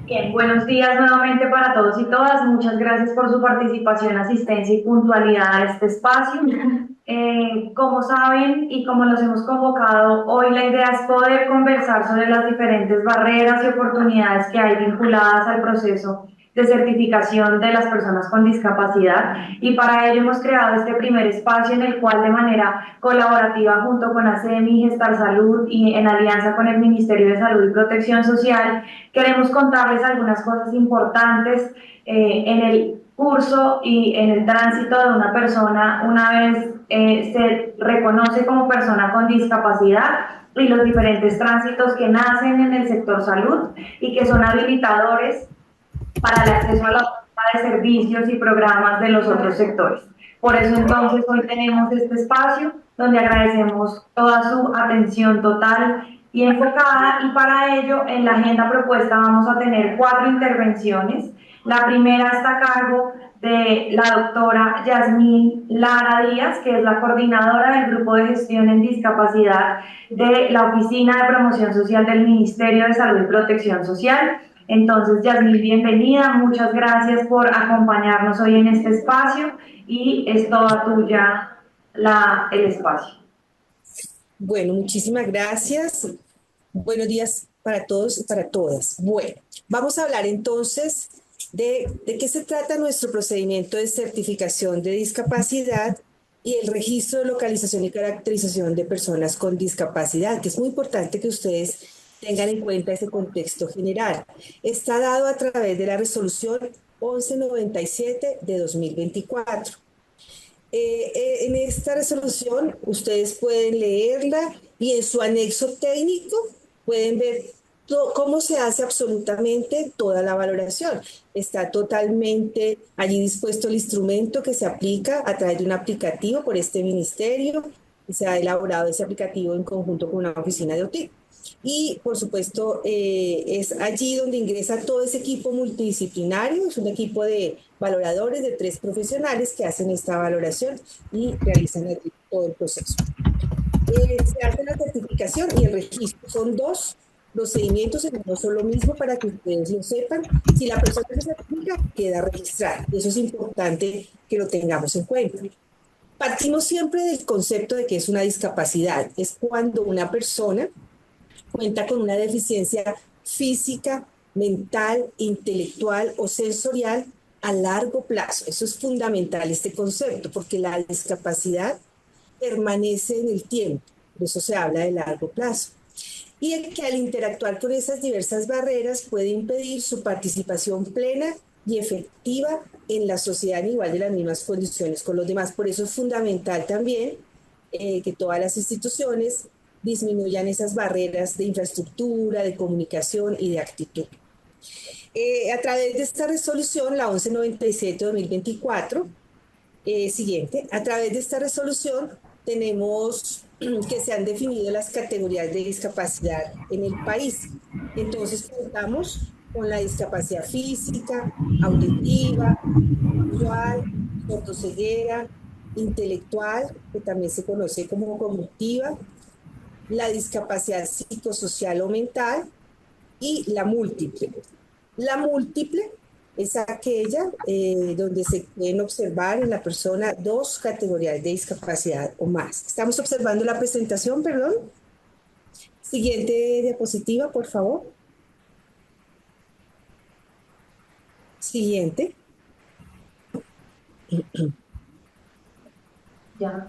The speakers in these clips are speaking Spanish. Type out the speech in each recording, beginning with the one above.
Bien, buenos días nuevamente para todos y todas. Muchas gracias por su participación, asistencia y puntualidad a este espacio. Como saben y como los hemos convocado, hoy la idea es poder conversar sobre las diferentes barreras y oportunidades que hay vinculadas al proceso de certificación de las personas con discapacidad, y para ello hemos creado este primer espacio en el cual de manera colaborativa junto con ACEMI, Gestar Salud y en alianza con el Ministerio de Salud y Protección Social queremos contarles algunas cosas importantes en el curso y en el tránsito de una persona una vez se reconoce como persona con discapacidad, y los diferentes tránsitos que nacen en el sector salud y que son habilitadores para el acceso a la oferta de servicios y programas de los otros sectores. Por eso entonces hoy tenemos este espacio donde agradecemos toda su atención total y enfocada, y para ello en la agenda propuesta vamos a tener 4 intervenciones. La primera está a cargo de la doctora Yasmín Lara Díaz, que es la coordinadora del Grupo de Gestión en Discapacidad de la Oficina de Promoción Social del Ministerio de Salud y Protección Social. Entonces, Yasmín, bienvenida, muchas gracias por acompañarnos hoy en este espacio y es toda tuya el espacio. Bueno, muchísimas gracias. Buenos días para todos y para todas. Bueno, vamos a hablar entonces de qué se trata nuestro procedimiento de certificación de discapacidad y el registro de localización y caracterización de personas con discapacidad, que es muy importante que ustedes tengan en cuenta ese contexto general. Está dado a través de la resolución 1197 de 2024. En esta resolución ustedes pueden leerla y en su anexo técnico pueden ver cómo se hace absolutamente toda la valoración. Está totalmente allí dispuesto el instrumento que se aplica a través de un aplicativo por este ministerio. Se ha elaborado ese aplicativo en conjunto con una oficina de OTIC. Y por supuesto es allí donde ingresa todo ese equipo multidisciplinario, es un equipo de valoradores de 3 profesionales que hacen esta valoración y realizan allí todo el proceso. Se hace la certificación y el registro, son 2 procedimientos en uno solo mismo para que ustedes lo sepan. Si la persona se certifica, queda registrada, y eso es importante que lo tengamos en cuenta. Partimos siempre del concepto de que es una discapacidad, es cuando una persona cuenta con una deficiencia física, mental, intelectual o sensorial a largo plazo. Eso es fundamental, este concepto, porque la discapacidad permanece en el tiempo, por eso se habla de largo plazo. Y el que al interactuar con esas diversas barreras puede impedir su participación plena y efectiva en la sociedad en igual de las mismas condiciones con los demás. Por eso es fundamental también que todas las instituciones disminuyan esas barreras de infraestructura, de comunicación y de actitud. A través de esta resolución, la 1197-2024, siguiente, a través de esta resolución tenemos que se han definido las categorías de discapacidad en el país. Entonces contamos con la discapacidad física, auditiva, visual, sordoceguera, intelectual, que también se conoce como cognitiva, la discapacidad psicosocial o mental y la múltiple. La múltiple es aquella donde se pueden observar en la persona 2 categorías de discapacidad o más. Estamos observando la presentación, perdón. Siguiente diapositiva, por favor. Siguiente. Ya.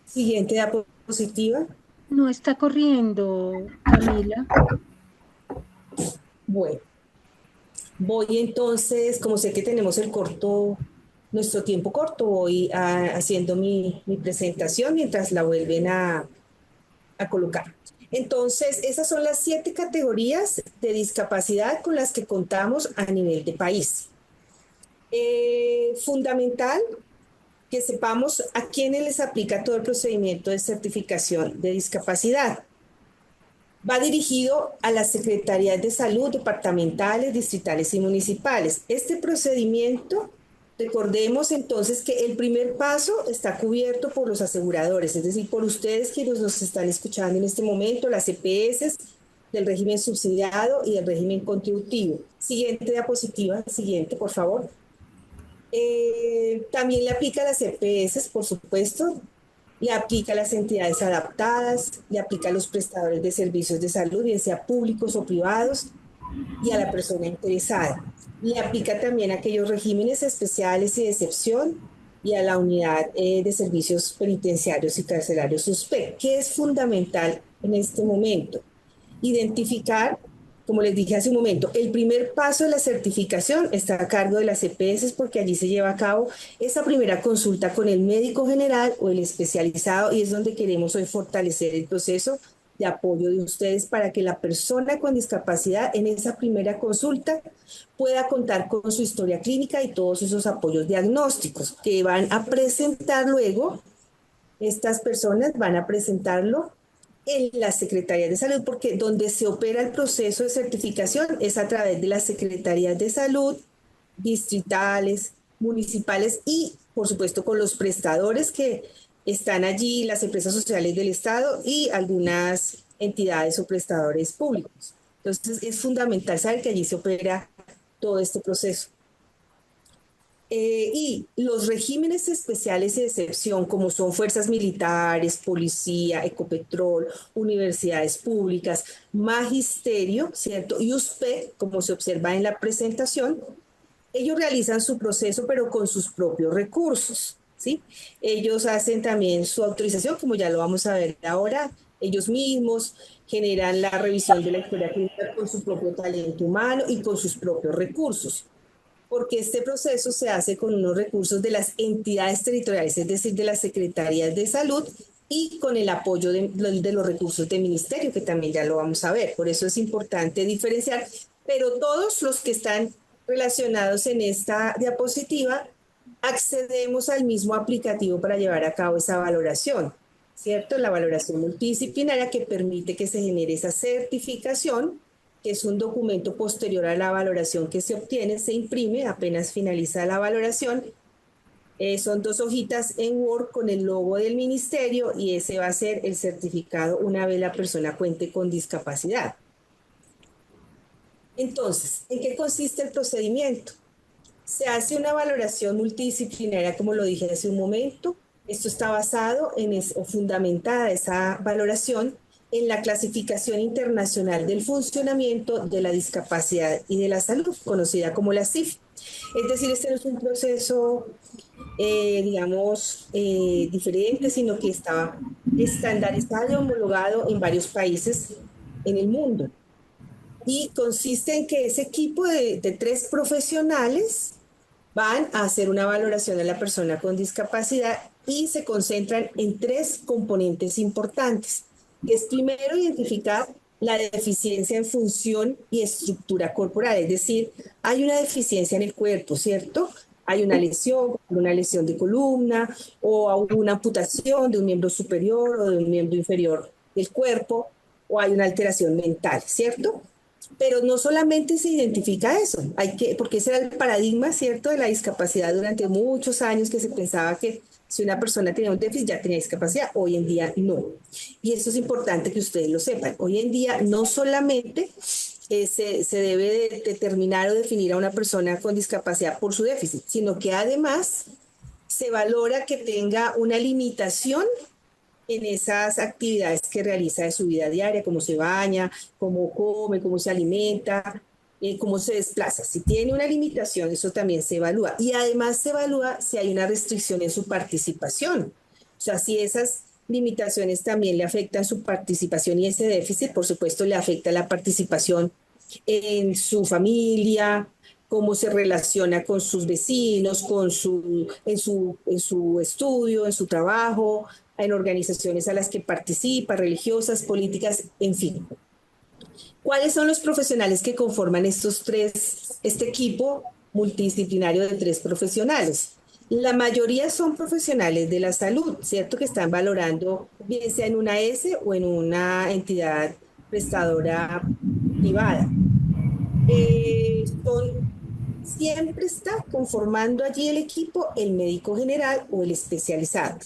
Siguiente diapositiva. No está corriendo, Camila. Bueno, voy entonces, como sé que tenemos nuestro tiempo corto, voy haciendo mi presentación mientras la vuelven a colocar. Entonces, esas son las 7 categorías de discapacidad con las que contamos a nivel de país. Fundamental que sepamos a quiénes les aplica todo el procedimiento de certificación de discapacidad. Va dirigido a las secretarías de salud departamentales, distritales y municipales. Este procedimiento, recordemos entonces que el primer paso está cubierto por los aseguradores, es decir, por ustedes quienes nos están escuchando en este momento, las EPS, del régimen subsidiado y del régimen contributivo. Siguiente diapositiva, siguiente, por favor. También le aplica a las EPS, por supuesto, le aplica a las entidades adaptadas, le aplica a los prestadores de servicios de salud, bien sea públicos o privados, y a la persona interesada. Le aplica también a aquellos regímenes especiales y de excepción y a la unidad de servicios penitenciarios y carcelarios SUSPEC, que es fundamental en este momento. Identificar, como les dije hace un momento, el primer paso de la certificación está a cargo de las EPS porque allí se lleva a cabo esa primera consulta con el médico general o el especializado y es donde queremos hoy fortalecer el proceso de apoyo de ustedes para que la persona con discapacidad en esa primera consulta pueda contar con su historia clínica y todos esos apoyos diagnósticos que van a presentar luego. Estas personas van a presentarlo en las secretarías de salud, porque donde se opera el proceso de certificación es a través de las secretarías de salud, distritales, municipales y, por supuesto, con los prestadores que están allí, las empresas sociales del Estado y algunas entidades o prestadores públicos. Entonces, es fundamental saber que allí se opera todo este proceso. Y los regímenes especiales y de excepción, como son fuerzas militares, policía, Ecopetrol, universidades públicas, magisterio, ¿cierto? Y USPE, como se observa en la presentación, ellos realizan su proceso, pero con sus propios recursos, ¿sí? Ellos hacen también su autorización, como ya lo vamos a ver ahora, ellos mismos generan la revisión de la historia clínica con su propio talento humano y con sus propios recursos, porque este proceso se hace con unos recursos de las entidades territoriales, es decir, de las secretarías de salud y con el apoyo de los recursos del ministerio, que también ya lo vamos a ver. Por eso es importante diferenciar, pero todos los que están relacionados en esta diapositiva accedemos al mismo aplicativo para llevar a cabo esa valoración, ¿cierto? La valoración multidisciplinaria que permite que se genere esa certificación, que es un documento posterior a la valoración que se obtiene, se imprime apenas finaliza la valoración. Son 2 hojitas en Word con el logo del ministerio y ese va a ser el certificado una vez la persona cuente con discapacidad. Entonces, ¿en qué consiste el procedimiento? Se hace una valoración multidisciplinaria, como lo dije hace un momento. Esto está basado o fundamentada esa valoración en la clasificación internacional del funcionamiento de la discapacidad y de la salud, conocida como la CIF. Es decir, este no es un proceso, diferente, sino que está estandarizado y homologado en varios países en el mundo. Y consiste en que ese equipo de 3 profesionales van a hacer una valoración de la persona con discapacidad y se concentran en 3 componentes importantes, que es primero identificar la deficiencia en función y estructura corporal, es decir, hay una deficiencia en el cuerpo, ¿cierto? Hay una lesión de columna o una amputación de un miembro superior o de un miembro inferior del cuerpo, o hay una alteración mental, ¿cierto? Pero no solamente se identifica eso, porque ese era el paradigma, ¿cierto?, de la discapacidad durante muchos años, que se pensaba que si una persona tenía un déficit ya tenía discapacidad. Hoy en día no. Y esto es importante que ustedes lo sepan. Hoy en día no solamente se debe de determinar o definir a una persona con discapacidad por su déficit, sino que además se valora que tenga una limitación en esas actividades que realiza de su vida diaria, cómo se baña, cómo come, cómo se alimenta, cómo se desplaza. Si tiene una limitación, eso también se evalúa. Y además se evalúa si hay una restricción en su participación. O sea, si esas limitaciones también le afectan su participación y ese déficit, por supuesto, le afecta la participación en su familia, cómo se relaciona con sus vecinos, en su estudio, en su trabajo, en organizaciones a las que participa, religiosas, políticas, en fin. ¿Cuáles son los profesionales que conforman este equipo multidisciplinario de 3 profesionales? La mayoría son profesionales de la salud, ¿cierto? Que están valorando, bien sea en una S o en una entidad prestadora privada. Siempre está conformando allí el equipo el médico general o el especializado.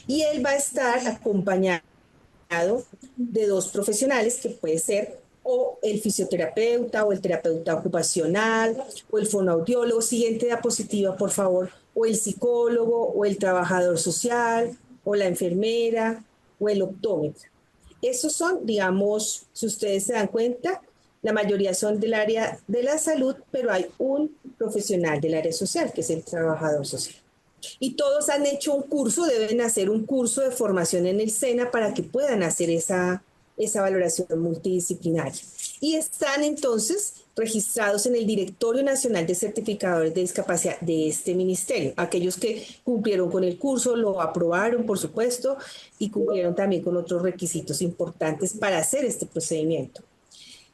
Y él va a estar acompañado de 2 profesionales, que puede ser o el fisioterapeuta, o el terapeuta ocupacional, o el fonoaudiólogo, siguiente diapositiva, por favor, o el psicólogo, o el trabajador social, o la enfermera, o el optómetra. Esos son, digamos, si ustedes se dan cuenta, la mayoría son del área de la salud, pero hay un profesional del área social, que es el trabajador social. Y todos han hecho un curso, deben hacer un curso de formación en el SENA para que puedan hacer esa valoración multidisciplinaria. Y están entonces registrados en el Directorio Nacional de Certificadores de Discapacidad de este ministerio. Aquellos que cumplieron con el curso, lo aprobaron, por supuesto, y cumplieron también con otros requisitos importantes para hacer este procedimiento.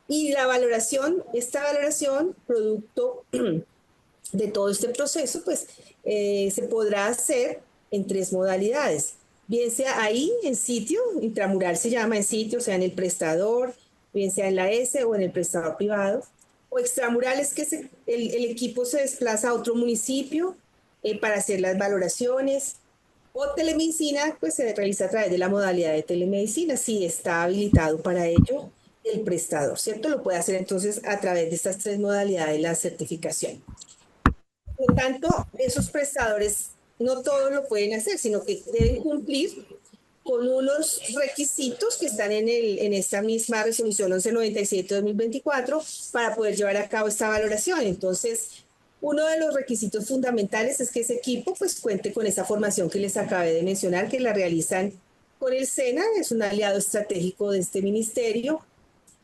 Y la valoración, esta valoración, producto de todo este proceso, pues se podrá hacer en 3 modalidades. Bien sea ahí, en sitio, intramural se llama en sitio, o sea, en el prestador, bien sea en la S o en el prestador privado. O extramural es que el equipo se desplaza a otro municipio para hacer las valoraciones. O telemedicina, pues se realiza a través de la modalidad de telemedicina, si está habilitado para ello el prestador, ¿cierto? Lo puede hacer entonces a través de estas 3 modalidades la certificación. Por lo tanto, esos prestadores no todos lo pueden hacer, sino que deben cumplir con unos requisitos que están en esta misma resolución 1197-2024 para poder llevar a cabo esta valoración. Entonces, uno de los requisitos fundamentales es que ese equipo pues cuente con esa formación que les acabé de mencionar, que la realizan con el SENA, es un aliado estratégico de este ministerio,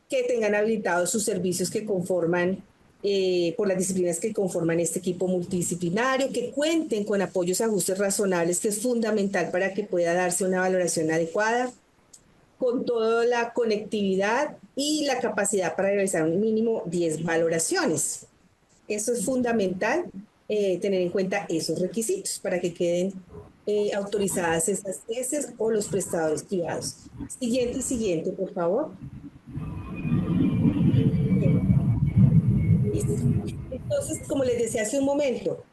que tengan habilitados sus servicios que conforman, por las disciplinas que conforman este equipo multidisciplinario, que cuenten con apoyos y ajustes razonables, que es fundamental para que pueda darse una valoración adecuada, con toda la conectividad y la capacidad para realizar un mínimo 10 valoraciones. Eso es fundamental, tener en cuenta esos requisitos para que queden autorizadas esas tesis o los prestadores privados. Siguiente, por favor. Entonces, como les decía hace un momento,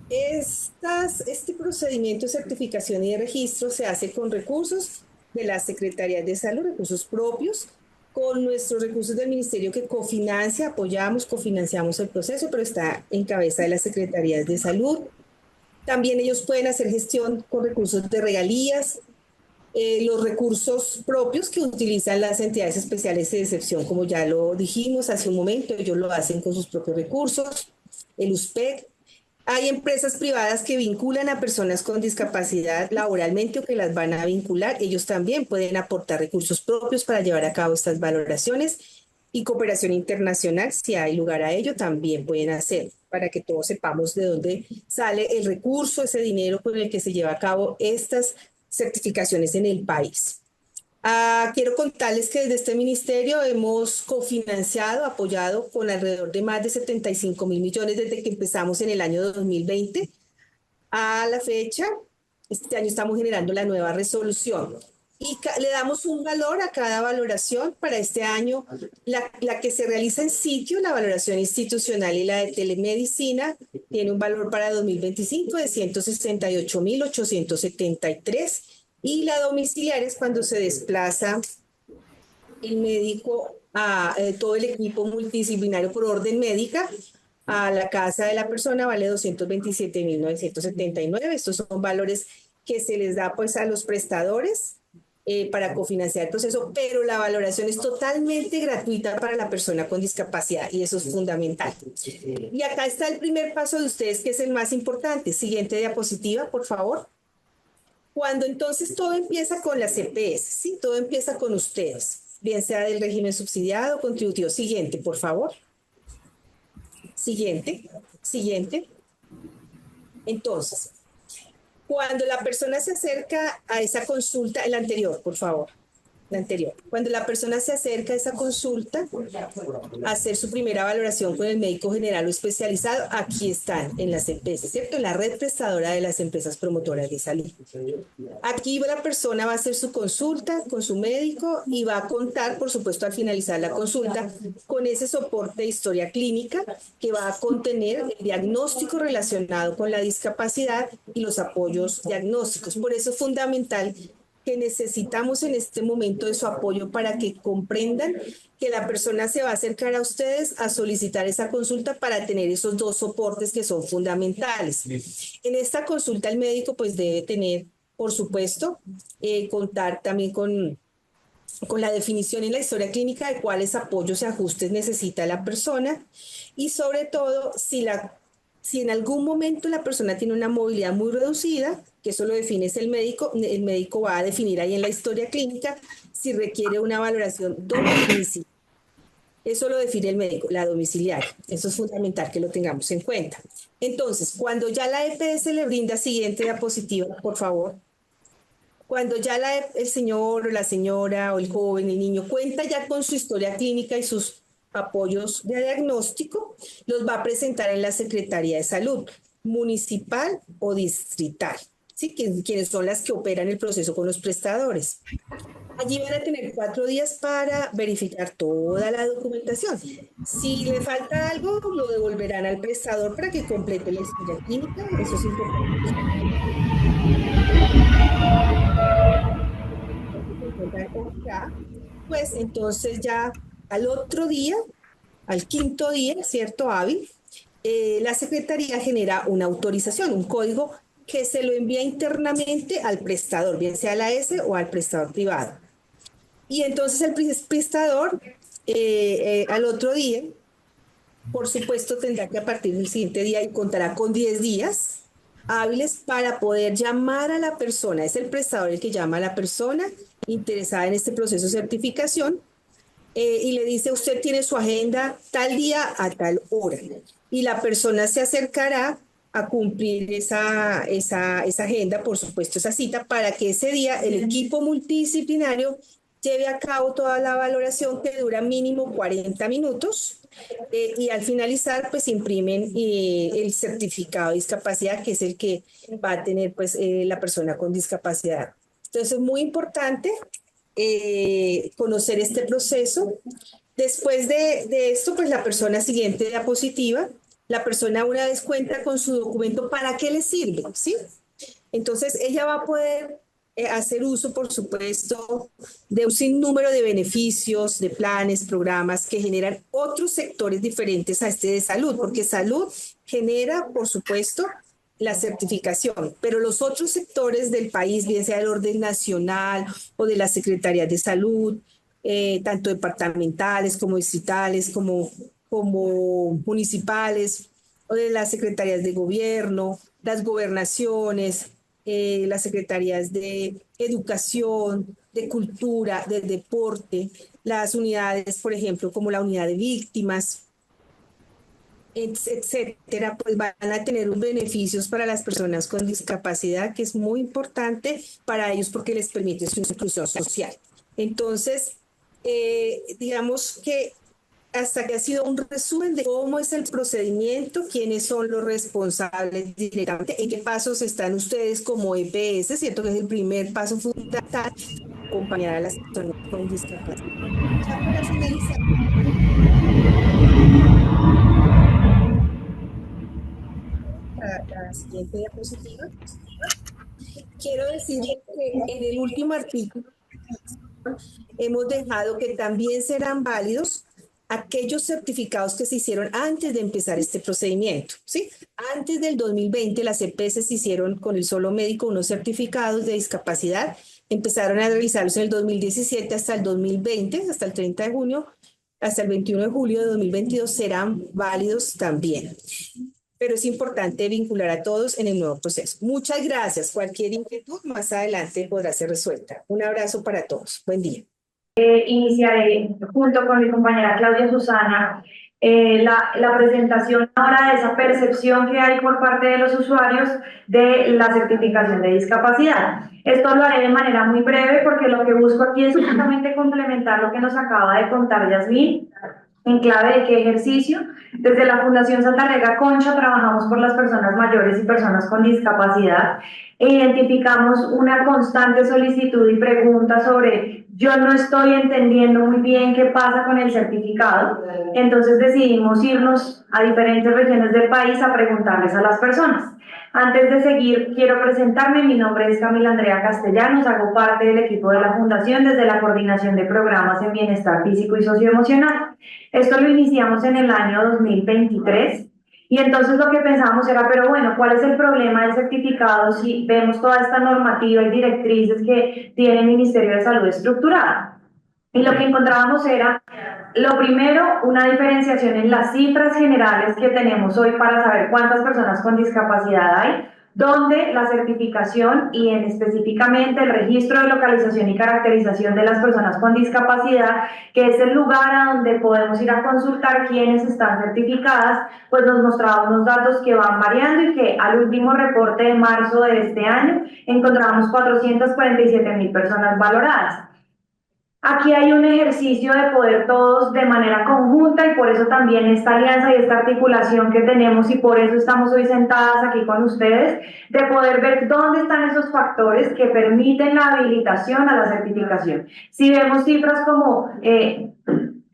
este procedimiento de certificación y de registro se hace con recursos de las Secretarías de Salud, recursos propios, con nuestros recursos del Ministerio que cofinanciamos el proceso, pero está en cabeza de las Secretarías de Salud. También ellos pueden hacer gestión con recursos de regalías, los recursos propios que utilizan las entidades especiales de excepción, como ya lo dijimos hace un momento, ellos lo hacen con sus propios recursos, el USPEC. Hay empresas privadas que vinculan a personas con discapacidad laboralmente o que las van a vincular. Ellos también pueden aportar recursos propios para llevar a cabo estas valoraciones, y cooperación internacional, si hay lugar a ello, también pueden hacer, para que todos sepamos de dónde sale el recurso, ese dinero con el que se lleva a cabo estas certificaciones en el país. Quiero contarles que desde este ministerio hemos cofinanciado, apoyado con alrededor de más de 75.000 millones desde que empezamos en el año 2020 a la fecha. Este año estamos generando la nueva resolución y le damos un valor a cada valoración. Para este año, la que se realiza en sitio, la valoración institucional y la de telemedicina, tiene un valor para 2025 de 168.873, y la domiciliaria es cuando se desplaza el médico, todo el equipo multidisciplinario por orden médica a la casa de la persona, vale 227.979. Estos son valores que se les da pues a los prestadores para cofinanciar el proceso, pero la valoración es totalmente gratuita para la persona con discapacidad, y eso es fundamental. Y acá está el primer paso de ustedes, que es el más importante. Siguiente diapositiva, por favor. Cuando entonces todo empieza con las EPS, ¿sí? Todo empieza con ustedes, bien sea del régimen subsidiado o contributivo. Siguiente, por favor. Siguiente. Entonces, cuando la persona se acerca a esa consulta, el anterior, por favor, la anterior. Cuando la persona se acerca a esa consulta a hacer su primera valoración con el médico general o especializado, aquí están en las empresas, ¿cierto? En la red prestadora de las empresas promotoras de salud. Aquí la persona va a hacer su consulta con su médico y va a contar, por supuesto, al finalizar la consulta, con ese soporte de historia clínica que va a contener el diagnóstico relacionado con la discapacidad y los apoyos diagnósticos. Por eso es fundamental que necesitamos en este momento de su apoyo para que comprendan que la persona se va a acercar a ustedes a solicitar esa consulta para tener esos dos soportes que son fundamentales. En esta consulta el médico pues debe tener, por supuesto, contar también con la definición y la historia clínica de cuáles apoyos y ajustes necesita la persona y sobre todo si en algún momento la persona tiene una movilidad muy reducida, que eso lo define el médico va a definir ahí en la historia clínica si requiere una valoración domiciliaria. Eso lo define el médico, la domiciliaria. Eso es fundamental que lo tengamos en cuenta. Entonces, cuando ya la EPS le brinda, siguiente diapositiva, por favor. Cuando ya el señor o la señora o el joven, el niño cuenta ya con su historia clínica y sus apoyos de diagnóstico, los va a presentar en la Secretaría de Salud, municipal o distrital, ¿sí? Quienes son las que operan el proceso con los prestadores. Allí van a tener 4 días para verificar toda la documentación. Si le falta algo, lo devolverán al prestador para que complete la historia clínica. Eso es importante. Pues entonces ya al otro día, al quinto día, ¿cierto? Hábil, la Secretaría genera una autorización, un código que se lo envía internamente al prestador, bien sea a la S o al prestador privado. Y entonces el prestador al otro día, por supuesto, tendrá que a partir del siguiente día y contará con 10 días hábiles para poder llamar a la persona. Es el prestador el que llama a la persona interesada en este proceso de certificación y le dice, usted tiene su agenda tal día a tal hora. Y la persona se acercará a cumplir esa agenda, por supuesto, esa cita, para que ese día el equipo multidisciplinario lleve a cabo toda la valoración que dura mínimo 40 minutos y al finalizar pues imprimen el certificado de discapacidad que es el que va a tener pues la persona con discapacidad. Entonces es muy importante conocer este proceso. Después de esto pues la persona, siguiente diapositiva, la persona una vez cuenta con su documento, ¿para qué le sirve? ¿Sí? Entonces ella va a poder hacer uso, por supuesto, de un sinnúmero de beneficios, de planes, programas que generan otros sectores diferentes a este de salud, porque salud genera, por supuesto, la certificación, pero los otros sectores del país, bien sea del orden nacional o de las secretarías de salud, tanto departamentales como distritales, como municipales, o de las secretarías de gobierno, las gobernaciones, las secretarías de educación, de cultura, de deporte, las unidades, por ejemplo, como la unidad de víctimas, etcétera, pues van a tener unos beneficios para las personas con discapacidad que es muy importante para ellos porque les permite su inclusión social. Entonces, digamos que hasta que ha sido un resumen de cómo es el procedimiento, quiénes son los responsables directamente, en qué pasos están ustedes como EPS, ¿cierto? Que es el primer paso fundamental, acompañar a las personas con discapacidad. Ya para finalizar. La siguiente diapositiva. Quiero decir que en el último artículo hemos dejado que también serán válidos aquellos certificados que se hicieron antes de empezar este procedimiento, ¿sí? Antes del 2020, las EPS se hicieron con el solo médico unos certificados de discapacidad, empezaron a realizarlos en el 2017 hasta el 2020, hasta el 30 de junio, hasta el 21 de julio de 2022 serán válidos también. Pero es importante vincular a todos en el nuevo proceso. Muchas gracias. Cualquier inquietud más adelante podrá ser resuelta. Un abrazo para todos. Buen día. Iniciaré junto con mi compañera Claudia Susana la presentación ahora de esa percepción que hay por parte de los usuarios de la certificación de discapacidad. Esto lo haré de manera muy breve porque lo que busco aquí es justamente complementar lo que nos acaba de contar Yasmín en clave de qué ejercicio. Desde la Fundación Santa Rega Concha trabajamos por las personas mayores y personas con discapacidad e identificamos una constante solicitud y pregunta sobre yo no estoy entendiendo muy bien qué pasa con el certificado, entonces decidimos irnos a diferentes regiones del país a preguntarles a las personas. Antes de seguir, quiero presentarme. Mi nombre es Camila Andrea Castellanos, hago parte del equipo de la Fundación desde la coordinación de programas en bienestar físico y socioemocional. Esto lo iniciamos en el año 2023 y entonces lo que pensábamos era, pero bueno, ¿cuál es el problema del certificado si vemos toda esta normativa y directrices que tiene el Ministerio de Salud estructurada? Y lo que encontrábamos era, lo primero, una diferenciación en las cifras generales que tenemos hoy para saber cuántas personas con discapacidad hay, donde la certificación y en específicamente el registro de localización y caracterización de las personas con discapacidad, que es el lugar a donde podemos ir a consultar quiénes están certificadas, pues nos mostraba unos datos que van variando y que al último reporte de marzo de este año encontramos 447.000 personas valoradas. Aquí hay un ejercicio de poder todos de manera conjunta y por eso también esta alianza y esta articulación que tenemos y por eso estamos hoy sentadas aquí con ustedes, de poder ver dónde están esos factores que permiten la habilitación a la certificación. Si vemos cifras como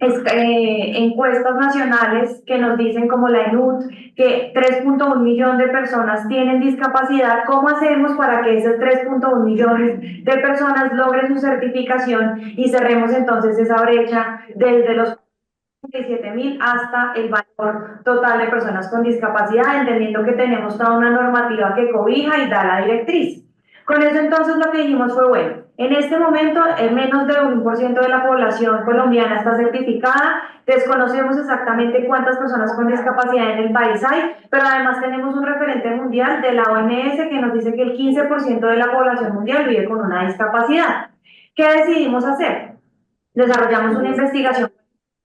encuestas nacionales que nos dicen como la ENUT que 3.1 millones de personas tienen discapacidad, ¿cómo hacemos para que esos 3.1 millones de personas logren su certificación y cerremos entonces esa brecha desde los 47.000 hasta el valor total de personas con discapacidad, entendiendo que tenemos toda una normativa que cobija y da la directriz? Con eso entonces lo que dijimos fue, bueno, en este momento menos del 1% de la población colombiana está certificada, desconocemos exactamente cuántas personas con discapacidad en el país hay, pero además tenemos un referente mundial de la OMS que nos dice que el 15% de la población mundial vive con una discapacidad. ¿Qué decidimos hacer? Desarrollamos una investigación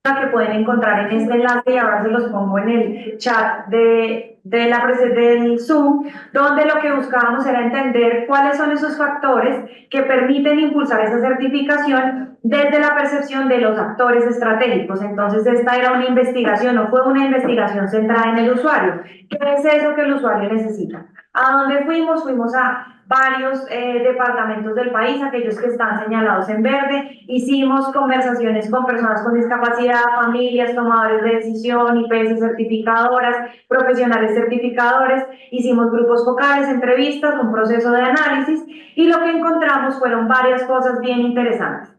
que pueden encontrar en este enlace y ahora se los pongo en el chat del Zoom, donde lo que buscábamos era entender cuáles son esos factores que permiten impulsar esa certificación desde la percepción de los actores estratégicos. Entonces esta era una investigación, no fue una investigación centrada en el usuario. ¿Qué es eso que el usuario necesita? ¿A dónde fuimos? Fuimos a varios departamentos del país, aquellos que están señalados en verde. Hicimos conversaciones con personas con discapacidad, familias, tomadores de decisión, IPS certificadoras, profesionales certificadores. Hicimos grupos focales, entrevistas, un proceso de análisis y lo que encontramos fueron varias cosas bien interesantes.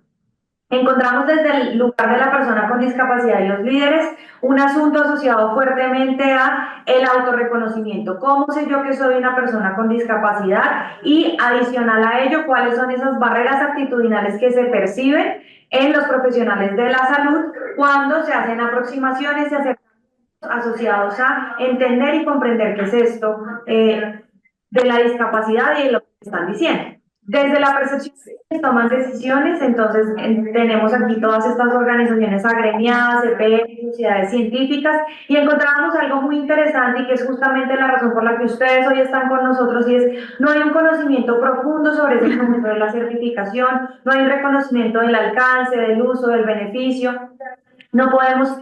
Encontramos desde el lugar de la persona con discapacidad y los líderes un asunto asociado fuertemente a el autorreconocimiento. ¿Cómo sé yo que soy una persona con discapacidad? Y adicional a ello, ¿cuáles son esas barreras actitudinales que se perciben en los profesionales de la salud cuando se hacen aproximaciones y acercamientos asociados a entender y comprender qué es esto de la discapacidad y de lo que están diciendo? Desde la percepción se toman decisiones, entonces tenemos aquí todas estas organizaciones agremiadas, EPE, sociedades científicas, y encontramos algo muy interesante y que es justamente la razón por la que ustedes hoy están con nosotros, y es no hay un conocimiento profundo sobre ese concepto de la certificación, no hay un reconocimiento del alcance, del uso, del beneficio. No podemos,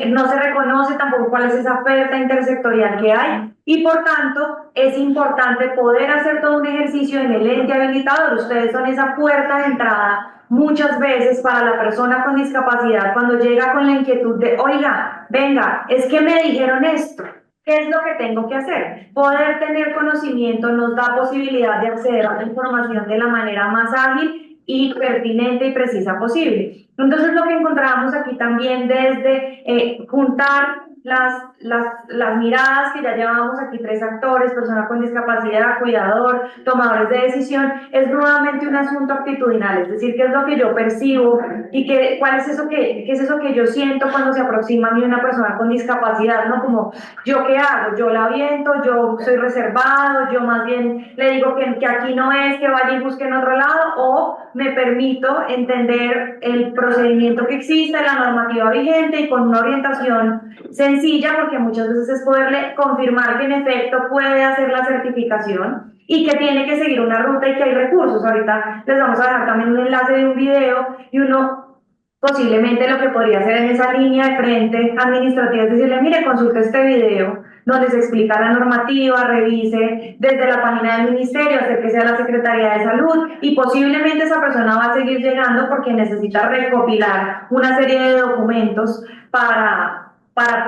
no se reconoce tampoco cuál es esa oferta intersectorial que hay y por tanto es importante poder hacer todo un ejercicio en el ente habilitador. Ustedes son esa puerta de entrada muchas veces para la persona con discapacidad cuando llega con la inquietud de, oiga, venga, es que me dijeron esto. ¿Qué es lo que tengo que hacer? Poder tener conocimiento nos da posibilidad de acceder a la información de la manera más ágil y pertinente y precisa posible. Entonces lo que encontramos aquí también desde juntar las miradas que ya llevamos aquí, tres actores, persona con discapacidad, cuidador, tomadores de decisión, es nuevamente un asunto actitudinal, es decir, qué es lo que yo percibo y cuál es eso qué es eso que yo siento cuando se aproxima a mí una persona con discapacidad, ¿no? Como, ¿yo qué hago? Yo la aviento, yo soy reservado, yo más bien le digo que aquí no es, que vaya y busque en otro lado, o me permito entender el procedimiento que existe, la normativa vigente y con una orientación sencilla, porque muchas veces es poderle confirmar que en efecto puede hacer la certificación y que tiene que seguir una ruta y que hay recursos. Ahorita les vamos a dejar también un enlace de un video y uno Posiblemente lo que podría hacer en esa línea de frente administrativa es decirle, mire, consulte este video donde se explica la normativa, revise desde la página del ministerio, acérquese a la Secretaría de Salud y posiblemente esa persona va a seguir llegando porque necesita recopilar una serie de documentos para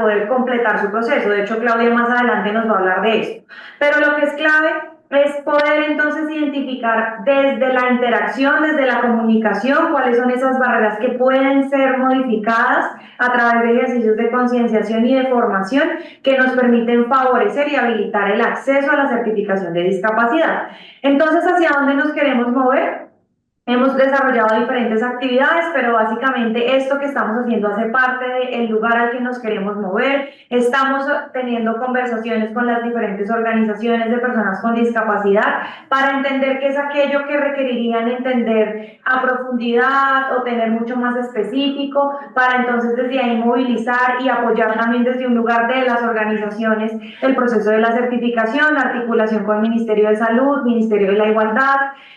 poder completar su proceso. De hecho, Claudia más adelante nos va a hablar de eso. Pero lo que es clave es poder entonces identificar desde la interacción, desde la comunicación, cuáles son esas barreras que pueden ser modificadas a través de ejercicios de concienciación y de formación que nos permiten favorecer y habilitar el acceso a la certificación de discapacidad. Entonces, ¿hacia dónde nos queremos mover? Hemos desarrollado diferentes actividades, pero básicamente esto que estamos haciendo hace parte del lugar al que nos queremos mover. Estamos teniendo conversaciones con las diferentes organizaciones de personas con discapacidad para entender qué es aquello que requerirían entender a profundidad o tener mucho más específico, para entonces desde ahí movilizar y apoyar también desde un lugar de las organizaciones el proceso de la certificación, la articulación con el Ministerio de Salud, Ministerio de la Igualdad,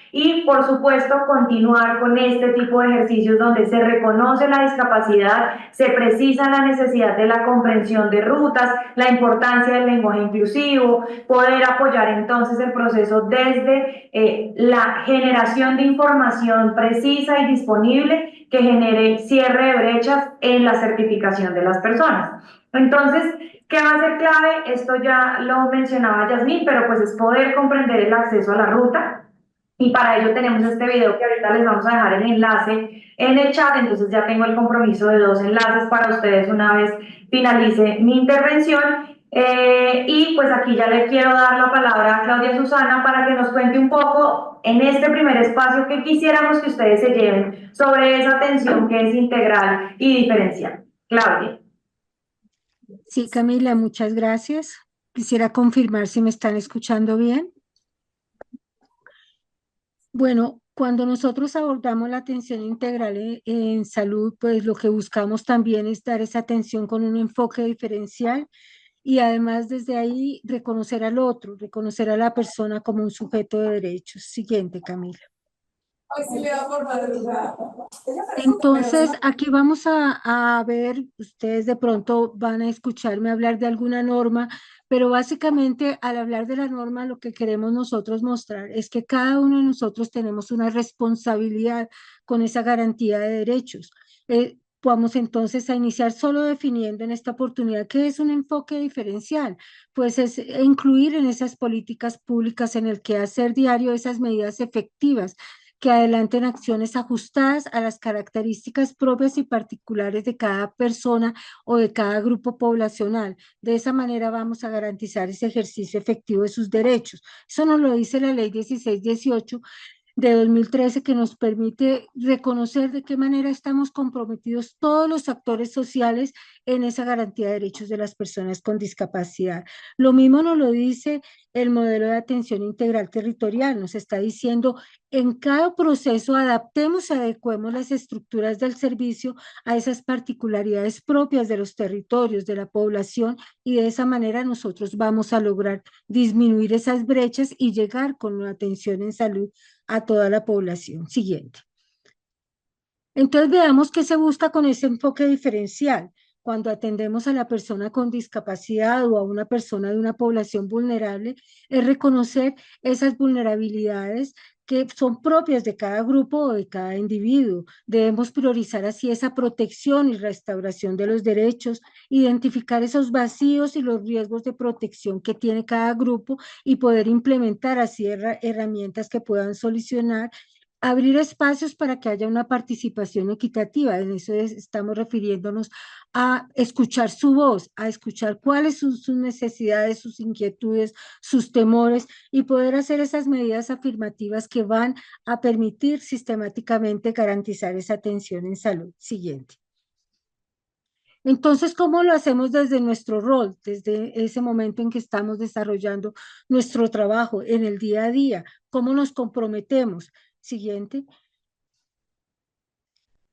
y por supuesto continuar con este tipo de ejercicios donde se reconoce la discapacidad, se precisa la necesidad de la comprensión de rutas, la importancia del lenguaje inclusivo, poder apoyar entonces el proceso desde la generación de información precisa y disponible que genere cierre de brechas en la certificación de las personas. Entonces, ¿qué va a ser clave? Esto ya lo mencionaba Yasmín, pero pues es poder comprender el acceso a la ruta, y para ello tenemos este video que ahorita les vamos a dejar el enlace en el chat, entonces ya tengo el compromiso de 2 enlaces para ustedes una vez finalice mi intervención. Y pues aquí ya le quiero dar la palabra a Claudia Susana para que nos cuente un poco en este primer espacio que quisiéramos que ustedes se lleven sobre esa atención que es integral y diferencial. Claudia. Sí, Camila, muchas gracias. Quisiera confirmar si me están escuchando bien. Bueno, cuando nosotros abordamos la atención integral en salud, pues lo que buscamos también es dar esa atención con un enfoque diferencial y además desde ahí reconocer al otro, reconocer a la persona como un sujeto de derechos. Siguiente, Camila. Entonces, aquí vamos a ver, ustedes de pronto van a escucharme hablar de alguna norma, pero básicamente al hablar de la norma lo que queremos nosotros mostrar es que cada uno de nosotros tenemos una responsabilidad con esa garantía de derechos. Vamos entonces a iniciar solo definiendo en esta oportunidad qué es un enfoque diferencial, pues es incluir en esas políticas públicas en el quehacer diario esas medidas efectivas que adelanten acciones ajustadas a las características propias y particulares de cada persona o de cada grupo poblacional. De esa manera vamos a garantizar ese ejercicio efectivo de sus derechos. Eso nos lo dice la Ley 1618 de 2013, que nos permite reconocer de qué manera estamos comprometidos todos los actores sociales en esa garantía de derechos de las personas con discapacidad. Lo mismo nos lo dice el modelo de atención integral territorial, nos está diciendo en cada proceso adaptemos y adecuemos las estructuras del servicio a esas particularidades propias de los territorios, de la población, y de esa manera nosotros vamos a lograr disminuir esas brechas y llegar con una atención en salud a toda la población. Siguiente. Entonces veamos qué se busca con ese enfoque diferencial. Cuando atendemos a la persona con discapacidad o a una persona de una población vulnerable, es reconocer esas vulnerabilidades que son propias de cada grupo o de cada individuo. Debemos priorizar así esa protección y restauración de los derechos, identificar esos vacíos y los riesgos de protección que tiene cada grupo y poder implementar así herramientas que puedan solucionar, abrir espacios para que haya una participación equitativa. En eso estamos refiriéndonos a escuchar su voz, a escuchar cuáles son sus necesidades, sus inquietudes, sus temores, y poder hacer esas medidas afirmativas que van a permitir sistemáticamente garantizar esa atención en salud. Siguiente. Entonces, ¿cómo lo hacemos desde nuestro rol, desde ese momento en que estamos desarrollando nuestro trabajo en el día a día? ¿Cómo nos comprometemos? Siguiente.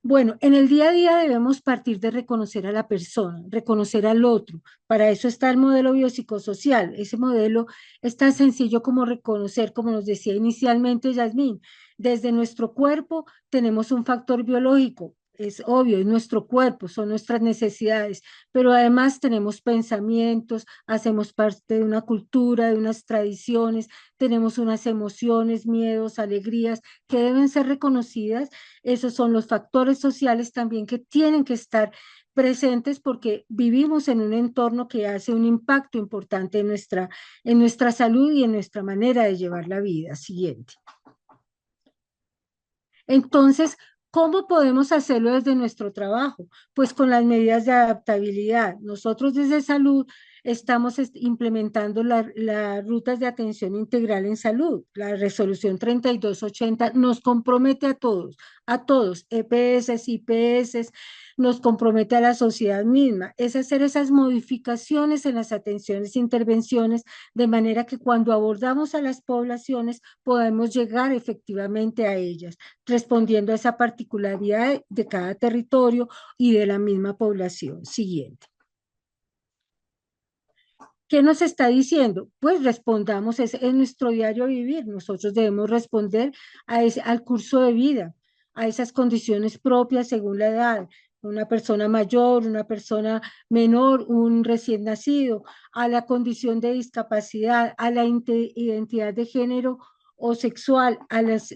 Bueno, en el día a día debemos partir de reconocer a la persona, reconocer al otro. Para eso está el modelo biopsicosocial. Ese modelo es tan sencillo como reconocer, como nos decía inicialmente Yasmín, desde nuestro cuerpo tenemos un factor biológico, es obvio, es nuestro cuerpo, son nuestras necesidades, pero además tenemos pensamientos, hacemos parte de una cultura, de unas tradiciones, tenemos unas emociones, miedos, alegrías que deben ser reconocidas. Esos son los factores sociales también que tienen que estar presentes porque vivimos en un entorno que hace un impacto importante en nuestra salud y en nuestra manera de llevar la vida. Siguiente. Entonces, ¿cómo podemos hacerlo desde nuestro trabajo? Pues con las medidas de adaptabilidad. Nosotros desde salud estamos implementando las rutas de atención integral en salud. La resolución 3280 nos compromete a todos, EPS, IPS, nos compromete a la sociedad misma. Es hacer esas modificaciones en las atenciones e intervenciones de manera que cuando abordamos a las poblaciones podamos llegar efectivamente a ellas respondiendo a esa particularidad de cada territorio y de la misma población. Siguiente. ¿Qué nos está diciendo? Pues respondamos, es en nuestro diario vivir, nosotros debemos responder al curso de vida, a esas condiciones propias según la edad, una persona mayor, una persona menor, un recién nacido, a la condición de discapacidad, a la identidad de género o sexual,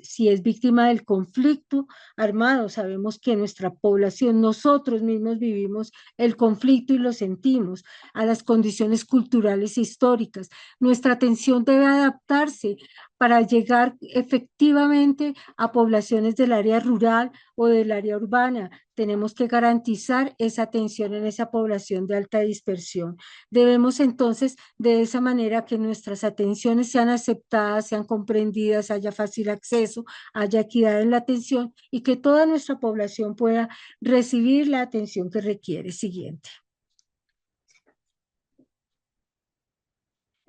si es víctima del conflicto armado. Sabemos que nuestra población, nosotros mismos vivimos el conflicto y lo sentimos, a las condiciones culturales e históricas. Nuestra atención debe adaptarse para llegar efectivamente a poblaciones del área rural o del área urbana. Tenemos que garantizar esa atención en esa población de alta dispersión. Debemos entonces, de esa manera, que nuestras atenciones sean aceptadas, sean comprendidas, haya fácil acceso, haya equidad en la atención y que toda nuestra población pueda recibir la atención que requiere. Siguiente.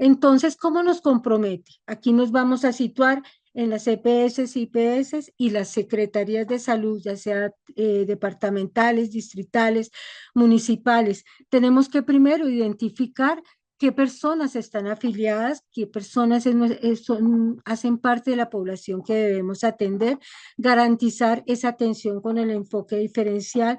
Entonces, ¿cómo nos compromete? Aquí nos vamos a situar en las EPS, IPS y las secretarías de salud, ya sea departamentales, distritales, municipales. Tenemos que primero identificar qué personas están afiliadas, qué personas hacen parte de la población que debemos atender, garantizar esa atención con el enfoque diferencial,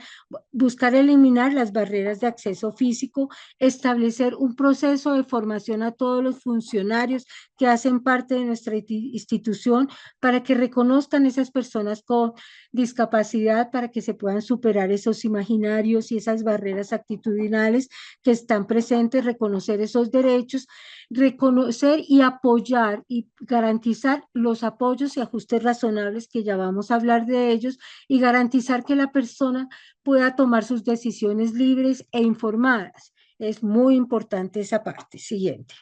buscar eliminar las barreras de acceso físico, establecer un proceso de formación a todos los funcionarios que hacen parte de nuestra institución para que reconozcan esas personas con discapacidad, para que se puedan superar esos imaginarios y esas barreras actitudinales que están presentes, reconocer esos derechos, reconocer y apoyar y garantizar los apoyos y ajustes razonables, que ya vamos a hablar de ellos, y garantizar que la persona pueda tomar sus decisiones libres e informadas. Es muy importante esa parte. Siguiente.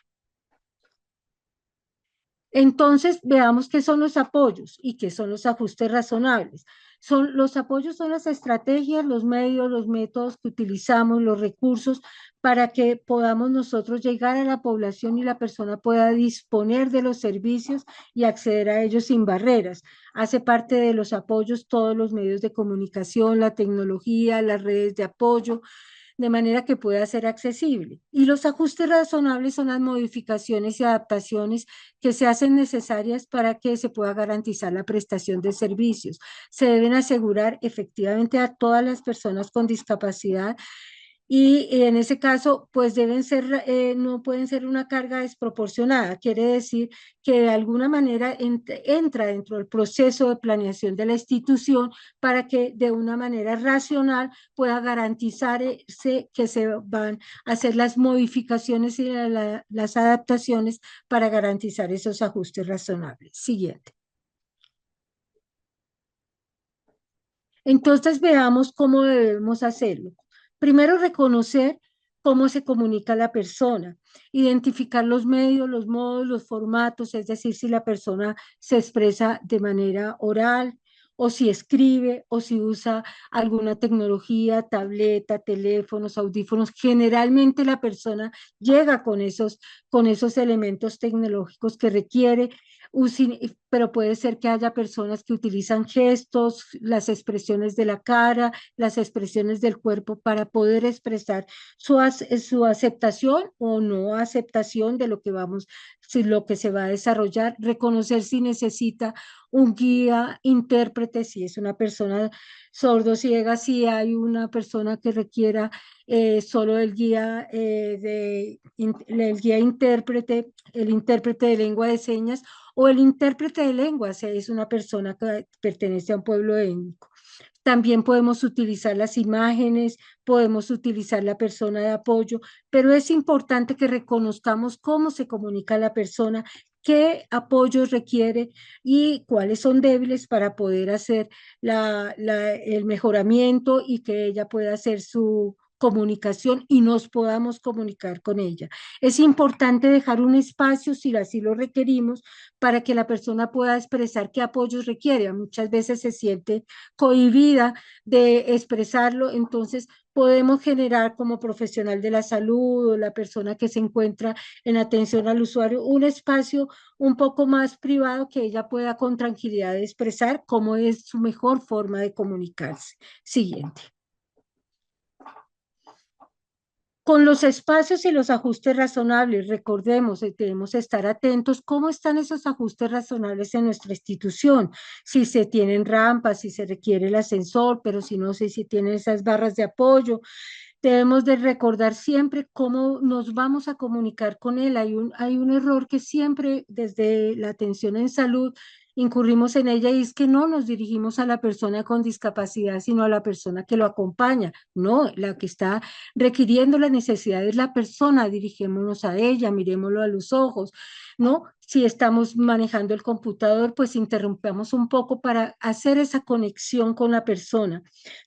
Entonces, veamos qué son los apoyos y qué son los ajustes razonables. Los apoyos son las estrategias, los medios, los métodos que utilizamos, los recursos para que podamos nosotros llegar a la población y la persona pueda disponer de los servicios y acceder a ellos sin barreras. Hace parte de los apoyos todos los medios de comunicación, la tecnología, las redes de apoyo, de manera que pueda ser accesible. Y los ajustes razonables son las modificaciones y adaptaciones que se hacen necesarias para que se pueda garantizar la prestación de servicios. Se deben asegurar efectivamente a todas las personas con discapacidad y en ese caso, pues no pueden ser una carga desproporcionada. Quiere decir que de alguna manera entra dentro del proceso de planeación de la institución para que de una manera racional pueda garantizar que se van a hacer las modificaciones y las adaptaciones para garantizar esos ajustes razonables. Siguiente. Entonces veamos cómo debemos hacerlo. Primero, reconocer cómo se comunica la persona, identificar los medios, los modos, los formatos, es decir, si la persona se expresa de manera oral o si escribe o si usa alguna tecnología, tableta, teléfonos, audífonos. Generalmente la persona llega con esos elementos tecnológicos que requiere pero puede ser que haya personas que utilizan gestos, las expresiones de la cara, las expresiones del cuerpo para poder expresar su aceptación o no aceptación de lo que vamos, si lo que se va a desarrollar, reconocer si necesita un guía, intérprete, si es una persona sordo-ciega, si hay una persona que requiera solo el guía intérprete, el intérprete de lengua de señas o el intérprete de lengua, si es una persona que pertenece a un pueblo étnico. También podemos utilizar las imágenes, podemos utilizar la persona de apoyo, pero es importante que reconozcamos cómo se comunica la persona, qué apoyos requiere y cuáles son débiles para poder hacer el mejoramiento y que ella pueda hacer su comunicación y nos podamos comunicar con ella. Es importante dejar un espacio, si así lo requerimos, para que la persona pueda expresar qué apoyos requiere. Muchas veces se siente cohibida de expresarlo, entonces podemos generar como profesional de la salud o la persona que se encuentra en atención al usuario un espacio un poco más privado que ella pueda con tranquilidad expresar cómo es su mejor forma de comunicarse. Siguiente. Con los espacios y los ajustes razonables, recordemos, debemos estar atentos cómo están esos ajustes razonables en nuestra institución, si se tienen rampas, si se requiere el ascensor, pero si no sé si tienen esas barras de apoyo. Debemos de recordar siempre cómo nos vamos a comunicar con él. Hay un error que siempre desde la atención en salud incurrimos en ella y es que no nos dirigimos a la persona con discapacidad, sino a la persona que lo acompaña. No, la que está requiriendo la necesidad es la persona, dirigémonos a ella, miremoslo a los ojos, ¿no? Si estamos manejando el computador, pues interrumpamos un poco para hacer esa conexión con la persona.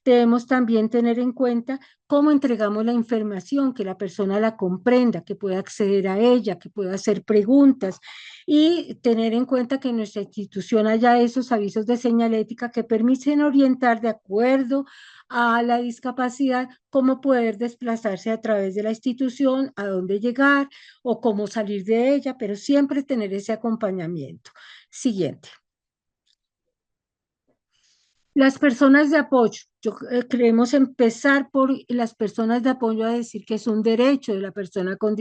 Debemos también tener en cuenta cómo entregamos la información, que la persona la comprenda, que pueda acceder a ella, que pueda hacer preguntas y tener en cuenta que en nuestra institución haya esos avisos de señalética que permiten orientar de acuerdo a la discapacidad, cómo poder desplazarse a través de la institución, a dónde llegar o cómo salir de ella, pero siempre tener ese acompañamiento. Siguiente. Las personas de apoyo. Queremos empezar por las personas de apoyo a decir que es un derecho de la persona con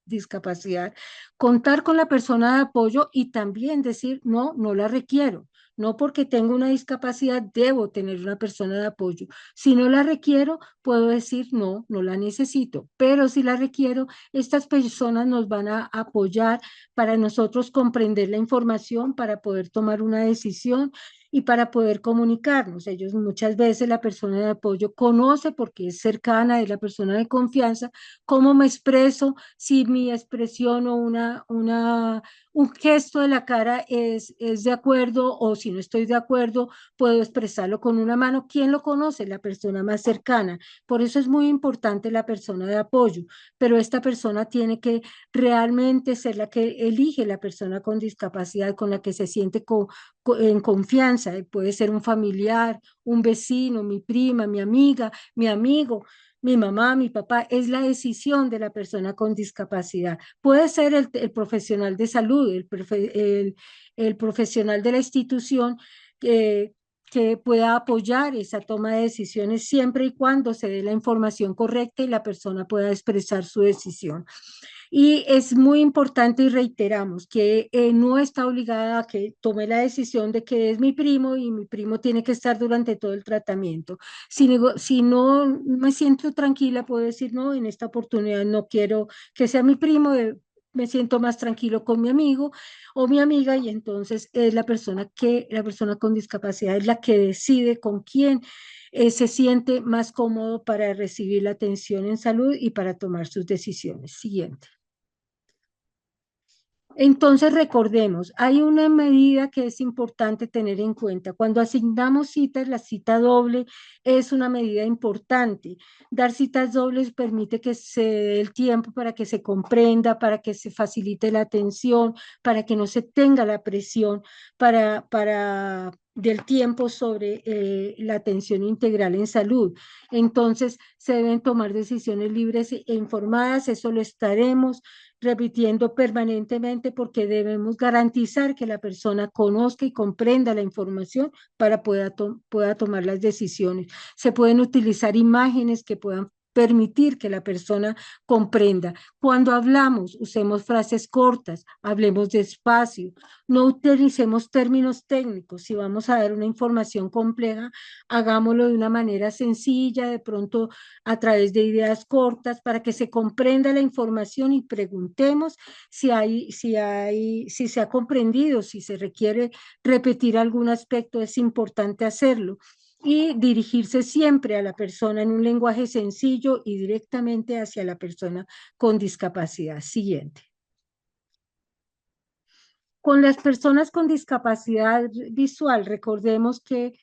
discapacidad. Contar con la persona de apoyo y también decir, no, no la requiero. No porque tengo una discapacidad debo tener una persona de apoyo. Si no la requiero, puedo decir, no, no la necesito. Pero si la requiero, estas personas nos van a apoyar para nosotros comprender la información, para poder tomar una decisión y para poder comunicarnos. Ellos muchas veces la persona de apoyo conoce porque es cercana, es la persona de confianza, cómo me expreso, si mi expresión o un gesto de la cara es de acuerdo o si no estoy de acuerdo, puedo expresarlo con una mano. ¿Quién lo conoce? La persona más cercana. Por eso es muy importante la persona de apoyo, pero esta persona tiene que realmente ser la que elige la persona con discapacidad, con la que se siente en confianza. Puede ser un familiar, un vecino, mi prima, mi amiga, mi amigo, mi mamá, mi papá. Es la decisión de la persona con discapacidad. Puede ser el profesional de salud, el profesional de la institución que pueda apoyar esa toma de decisiones siempre y cuando se dé la información correcta y la persona pueda expresar su decisión. Y es muy importante y reiteramos que no está obligada a que tome la decisión de que es mi primo y mi primo tiene que estar durante todo el tratamiento. Si no me siento tranquila, puedo decir, no, en esta oportunidad no quiero que sea mi primo, me siento más tranquilo con mi amigo o mi amiga y entonces es la persona con discapacidad es la que decide con quién se siente más cómodo para recibir la atención en salud y para tomar sus decisiones. Siguiente. Entonces, recordemos, hay una medida que es importante tener en cuenta. Cuando asignamos citas, la cita doble es una medida importante. Dar citas dobles permite que se dé el tiempo para que se comprenda, para que se facilite la atención, para que no se tenga la presión del tiempo sobre la atención integral en salud. Entonces, se deben tomar decisiones libres e informadas, eso lo estaremos repitiendo permanentemente porque debemos garantizar que la persona conozca y comprenda la información para pueda tomar las decisiones. Se pueden utilizar imágenes que puedan permitir que la persona comprenda. Cuando hablamos, usemos frases cortas, hablemos despacio, no utilicemos términos técnicos. Si vamos a dar una información compleja, hagámoslo de una manera sencilla, de pronto a través de ideas cortas, para que se comprenda la información y preguntemos si se ha comprendido, si se requiere repetir algún aspecto, es importante hacerlo y dirigirse siempre a la persona en un lenguaje sencillo y directamente hacia la persona con discapacidad. Siguiente. Con las personas con discapacidad visual, recordemos que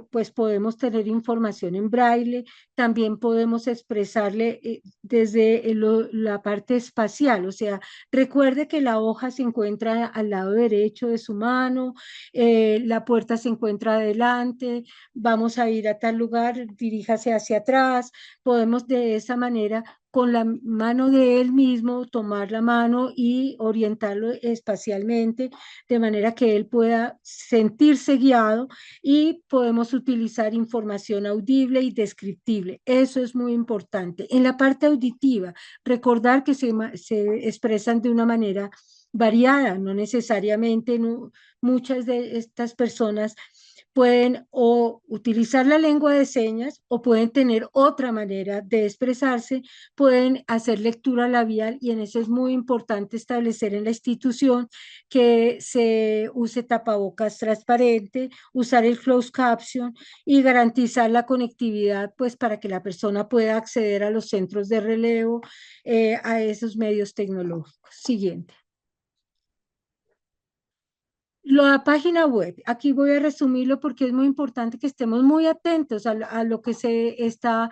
pues podemos tener información en braille, también podemos expresarle desde la parte espacial, o sea, recuerde que la hoja se encuentra al lado derecho de su mano, la puerta se encuentra adelante, vamos a ir a tal lugar, diríjase hacia atrás, podemos de esa manera con la mano de él mismo, tomar la mano y orientarlo espacialmente, de manera que él pueda sentirse guiado y podemos utilizar información audible y descriptible. Eso es muy importante. En la parte auditiva, recordar que se expresan de una manera variada, no necesariamente muchas de estas personas pueden o utilizar la lengua de señas o pueden tener otra manera de expresarse, pueden hacer lectura labial y en eso es muy importante establecer en la institución que se use tapabocas transparente, usar el closed caption y garantizar la conectividad pues para que la persona pueda acceder a los centros de relevo, a esos medios tecnológicos. Siguiente. La página web, aquí voy a resumirlo porque es muy importante que estemos muy atentos a lo que se está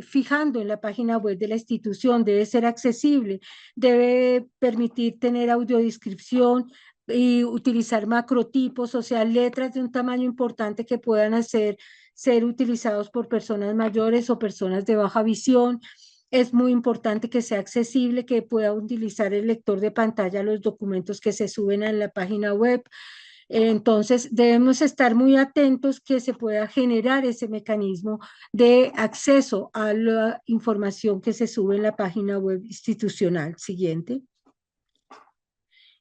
fijando en la página web de la institución. Debe ser accesible, debe permitir tener audiodescripción y utilizar macrotipos, o sea, letras de un tamaño importante que puedan ser utilizados por personas mayores o personas de baja visión. Es muy importante que sea accesible, que pueda utilizar el lector de pantalla los documentos que se suben a la página web. Entonces, debemos estar muy atentos que se pueda generar ese mecanismo de acceso a la información que se sube en la página web institucional. Siguiente.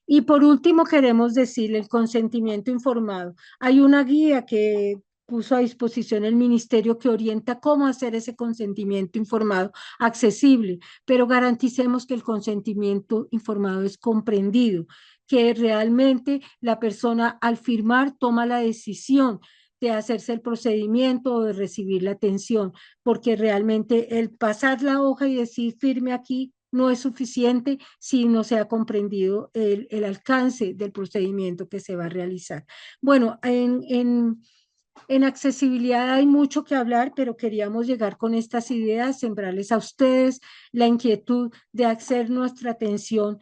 Y por último, queremos decirle el consentimiento informado. Hay una guía que puso a disposición el ministerio que orienta cómo hacer ese consentimiento informado accesible, pero garanticemos que el consentimiento informado es comprendido, que realmente la persona al firmar toma la decisión de hacerse el procedimiento o de recibir la atención, porque realmente el pasar la hoja y decir firme aquí no es suficiente si no se ha comprendido el alcance del procedimiento que se va a realizar. Bueno, en accesibilidad hay mucho que hablar, pero queríamos llegar con estas ideas, sembrarles a ustedes la inquietud de hacer nuestra atención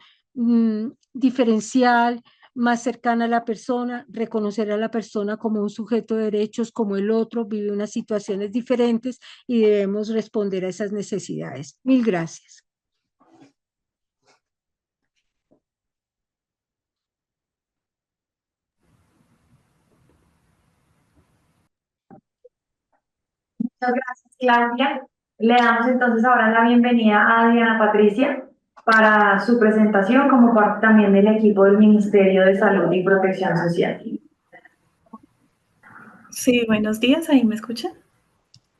diferencial, más cercana a la persona, reconocer a la persona como un sujeto de derechos, como el otro, vive unas situaciones diferentes y debemos responder a esas necesidades. Mil gracias. Muchas gracias, Claudia. Le damos entonces ahora la bienvenida a Diana Patricia para su presentación como parte también del equipo del Ministerio de Salud y Protección Social. Sí, buenos días, ¿ahí me escuchan?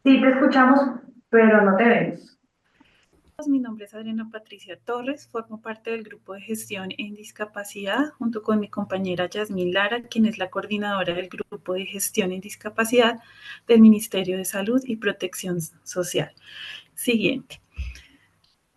Sí, te escuchamos, pero no te vemos. Mi nombre es Adriana Patricia Torres, formo parte del grupo de gestión en discapacidad junto con mi compañera Yasmín Lara, quien es la coordinadora del grupo de gestión en discapacidad del Ministerio de Salud y Protección Social. Siguiente.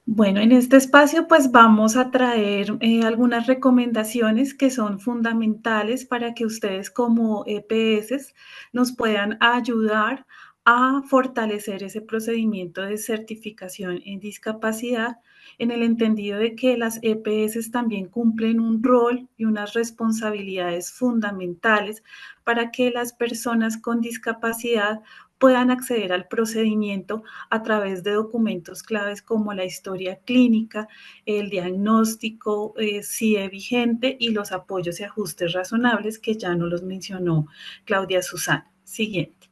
Bueno, en este espacio pues vamos a traer algunas recomendaciones que son fundamentales para que ustedes como EPS nos puedan ayudar a fortalecer ese procedimiento de certificación en discapacidad en el entendido de que las EPS también cumplen un rol y unas responsabilidades fundamentales para que las personas con discapacidad puedan acceder al procedimiento a través de documentos claves como la historia clínica, el diagnóstico, CIE vigente y los apoyos y ajustes razonables que ya nos los mencionó Claudia Susana. Siguiente.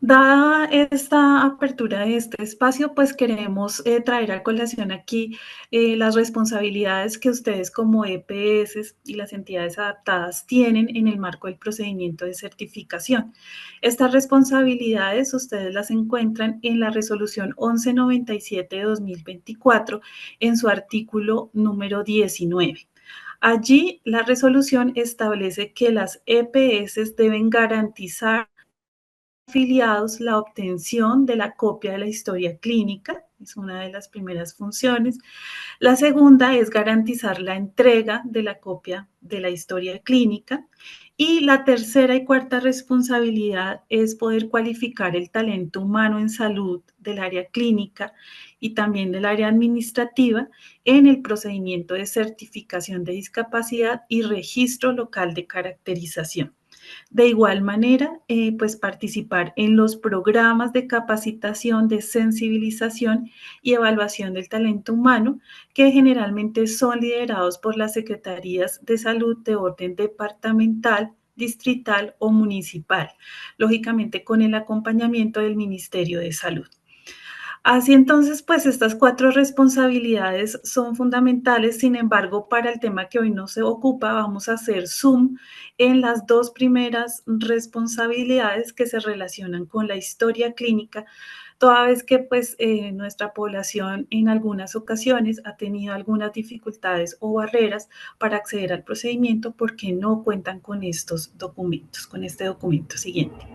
Dada esta apertura de este espacio, pues queremos traer a colación aquí las responsabilidades que ustedes como EPS y las entidades adaptadas tienen en el marco del procedimiento de certificación. Estas responsabilidades ustedes las encuentran en la resolución 1197 de 2024 en su artículo número 19. Allí la resolución establece que las EPS deben garantizar afiliados la obtención de la copia de la historia clínica, es una de las primeras funciones. La segunda es garantizar la entrega de la copia de la historia clínica. Y la tercera y cuarta responsabilidad es poder cualificar el talento humano en salud del área clínica y también del área administrativa en el procedimiento de certificación de discapacidad y registro local de caracterización. De igual manera, pues participar en los programas de capacitación, de sensibilización y evaluación del talento humano, que generalmente son liderados por las secretarías de salud de orden departamental, distrital o municipal, lógicamente con el acompañamiento del Ministerio de Salud. Así entonces, pues estas 4 responsabilidades son fundamentales, sin embargo, para el tema que hoy nos ocupa, vamos a hacer zoom en las 2 primeras responsabilidades que se relacionan con la historia clínica, toda vez que pues nuestra población en algunas ocasiones ha tenido algunas dificultades o barreras para acceder al procedimiento porque no cuentan con estos documentos, con este documento siguiente.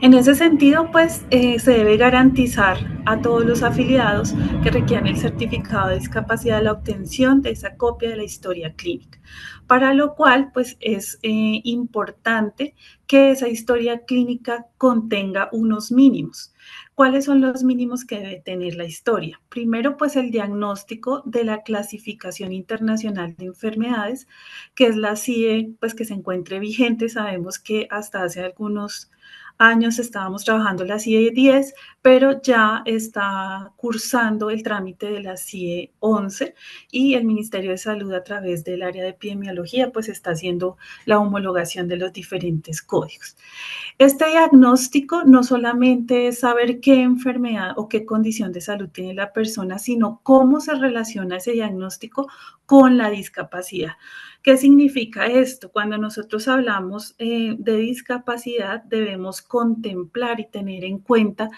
En ese sentido, pues se debe garantizar a todos los afiliados que requieran el certificado de discapacidad la obtención de esa copia de la historia clínica, para lo cual pues es importante que esa historia clínica contenga unos mínimos. ¿Cuáles son los mínimos que debe tener la historia? Primero, pues el diagnóstico de la clasificación internacional de enfermedades, que es la CIE, pues que se encuentre vigente. Sabemos que hasta hace algunos años estábamos trabajando la CIE 10, pero ya está cursando el trámite de la CIE 11 y el Ministerio de Salud a través del área de epidemiología pues está haciendo la homologación de los diferentes códigos. Este diagnóstico no solamente es saber qué enfermedad o qué condición de salud tiene la persona, sino cómo se relaciona ese diagnóstico con la discapacidad. ¿Qué significa esto? Cuando nosotros hablamos de discapacidad, debemos contemplar y tener en cuenta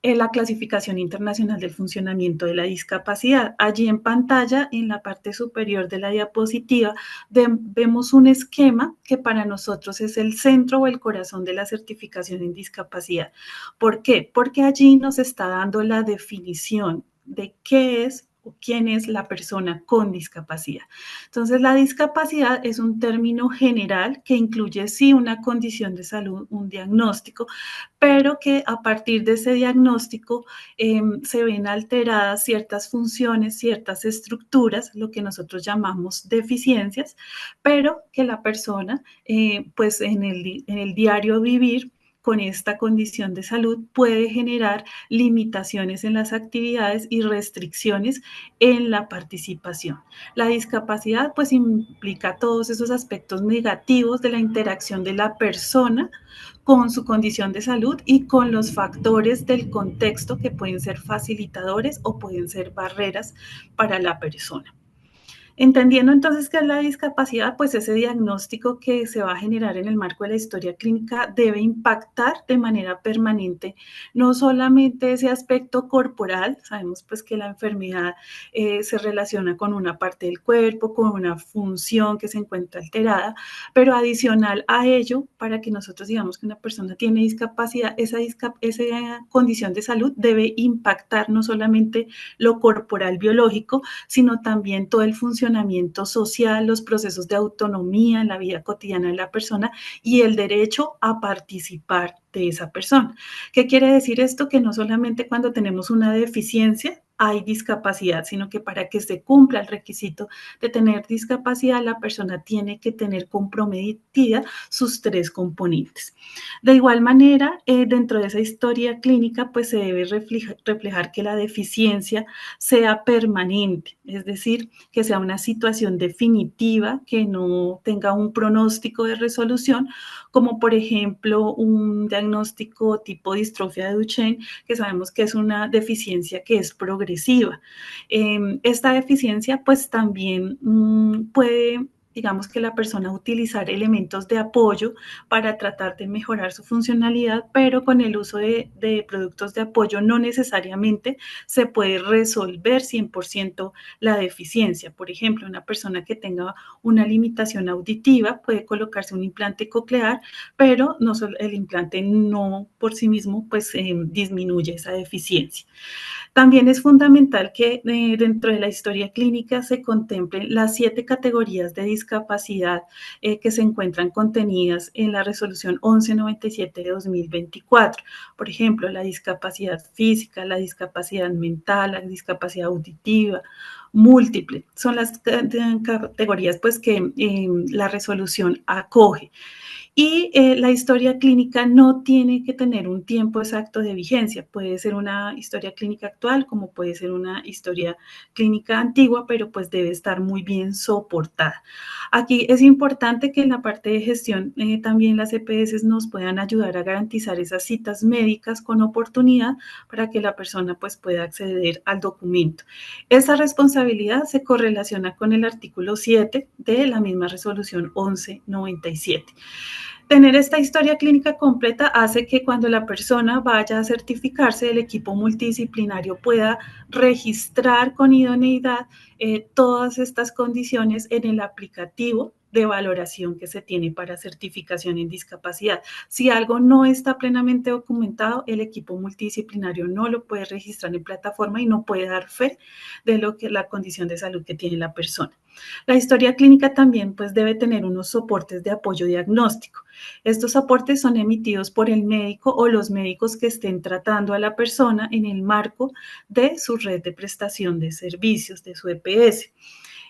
la clasificación internacional del funcionamiento de la discapacidad. Allí en pantalla, en la parte superior de la diapositiva, vemos un esquema que para nosotros es el centro o el corazón de la certificación en discapacidad. ¿Por qué? Porque allí nos está dando la definición de qué es o quién es la persona con discapacidad. Entonces, la discapacidad es un término general que incluye, sí, una condición de salud, un diagnóstico, pero que a partir de ese diagnóstico se ven alteradas ciertas funciones, ciertas estructuras, lo que nosotros llamamos deficiencias, pero que la persona, pues en el diario vivir, con esta condición de salud puede generar limitaciones en las actividades y restricciones en la participación. La discapacidad pues implica todos esos aspectos negativos de la interacción de la persona con su condición de salud y con los factores del contexto que pueden ser facilitadores o pueden ser barreras para la persona. Entendiendo entonces qué es la discapacidad, pues ese diagnóstico que se va a generar en el marco de la historia clínica debe impactar de manera permanente no solamente ese aspecto corporal, sabemos pues que la enfermedad se relaciona con una parte del cuerpo, con una función que se encuentra alterada, pero adicional a ello, para que nosotros digamos que una persona tiene discapacidad, esa condición de salud debe impactar no solamente lo corporal biológico, sino también todo el funcionamiento social, los procesos de autonomía en la vida cotidiana de la persona y el derecho a participar de esa persona. ¿Qué quiere decir esto? Que no solamente cuando tenemos una deficiencia hay discapacidad, sino que para que se cumpla el requisito de tener discapacidad, la persona tiene que tener comprometida sus 3 componentes. De igual manera, dentro de esa historia clínica, pues se debe reflejar que la deficiencia sea permanente, es decir, que sea una situación definitiva, que no tenga un pronóstico de resolución, como por ejemplo un diagnóstico tipo distrofia de Duchenne, que sabemos que es una deficiencia que es progresiva. Esta deficiencia pues también puede, digamos, que la persona utilizar elementos de apoyo para tratar de mejorar su funcionalidad, pero con el uso de productos de apoyo no necesariamente se puede resolver 100% la deficiencia. Por ejemplo, una persona que tenga una limitación auditiva puede colocarse un implante coclear, pero no solo, el implante no por sí mismo pues disminuye esa deficiencia. También es fundamental que dentro de la historia clínica se contemplen las 7 categorías de discapacidad que se encuentran contenidas en la resolución 1197 de 2024. Por ejemplo, la discapacidad física, la discapacidad mental, la discapacidad auditiva, múltiple. Son las categorías pues, que la resolución acoge. Y la historia clínica no tiene que tener un tiempo exacto de vigencia. Puede ser una historia clínica actual, como puede ser una historia clínica antigua, pero pues debe estar muy bien soportada. Aquí es importante que en la parte de gestión también las EPS nos puedan ayudar a garantizar esas citas médicas con oportunidad para que la persona pues pueda acceder al documento. Esa responsabilidad se correlaciona con el artículo 7 de la misma resolución 1197. Tener esta historia clínica completa hace que cuando la persona vaya a certificarse, el equipo multidisciplinario pueda registrar con idoneidad todas estas condiciones en el aplicativo de valoración que se tiene para certificación en discapacidad. Si algo no está plenamente documentado, el equipo multidisciplinario no lo puede registrar en plataforma y no puede dar fe de lo que la condición de salud que tiene la persona. La historia clínica también pues debe tener unos soportes de apoyo diagnóstico. Estos aportes son emitidos por el médico o los médicos que estén tratando a la persona en el marco de su red de prestación de servicios, de su EPS.